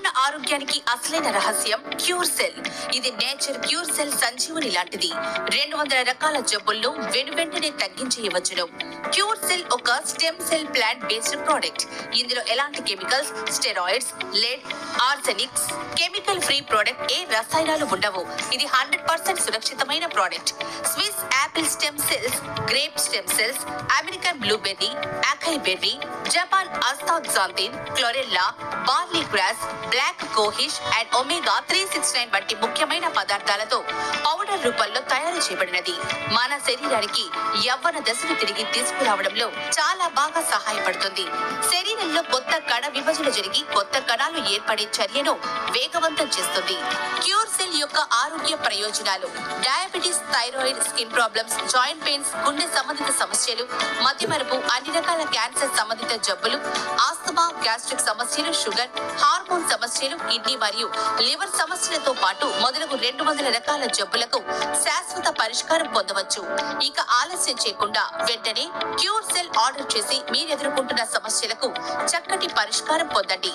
సంపూర్ణ ఆరోగ్యానికి అసలైన రహస్యం క్యూర్ సెల్. ఇది నేచర్ క్యూర్ సెల్ సంజీవని లాంటిది. 200 రకాల జబ్బులను వెనువెంటనే తగ్గించేయవచ్చును. క్యూర్ సెల్ ఒక stem cell plant based product. ఇందులో ఎలాంటి chemicals, steroids, lead, arsenics, chemical free product, ఏ రసాయనాలు ఉండవు. ఇది 100% సురక్షితమైన product. Swiss apple stem cells, grape stem cells, American blueberry, acai berry, Japan astaxanthin, chlorella, barley grass, black cohosh and omega 369 వంటి ముఖ్యమైన పదార్థాలతో పౌడర్ రూపంలో తయారు చేయబడినది. మన శరీరానికి యవ్వన దశను తిరిగి తీసుకురావడంలో చాలా బాగా సహాయపడుతుంది. శరీరంలో కొత్త కణ విభజన జరిగి కొత్త కణాలు ఏర్పడే చర్యను వేగవంతం చేస్తుంది. క్యూర్ సెల్ యొక్క ఆరోగ్య ప్రయోజనాలు: diabetes, thyroid, skin problems, joint pains, గుండె సంబంధిత సమస్యలు, మతిమరుపు, అన్ని రకాల క్యాన్సర్ సంబంధిత జబ్బులు, ఆస్తమా, గ్యాస్ట్రిక్ సమస్యలు, షుగర్, హార్మోన్ సమస్యలు, కిడ్నీ మరియు లివర్ సమస్యలతో పాటు మొదలగు 200 రకాల జబ్బులకు శాశ్వత పరిష్కారం పొందవచ్చు. ఇక ఆలస్యం చేయకుండా వెంటనే క్యూర్ సెల్ ఆర్డర్ చేసి మీరు ఎదుర్కొంటున్న సమస్యలకు చక్కటి పరిష్కారం పొందండి.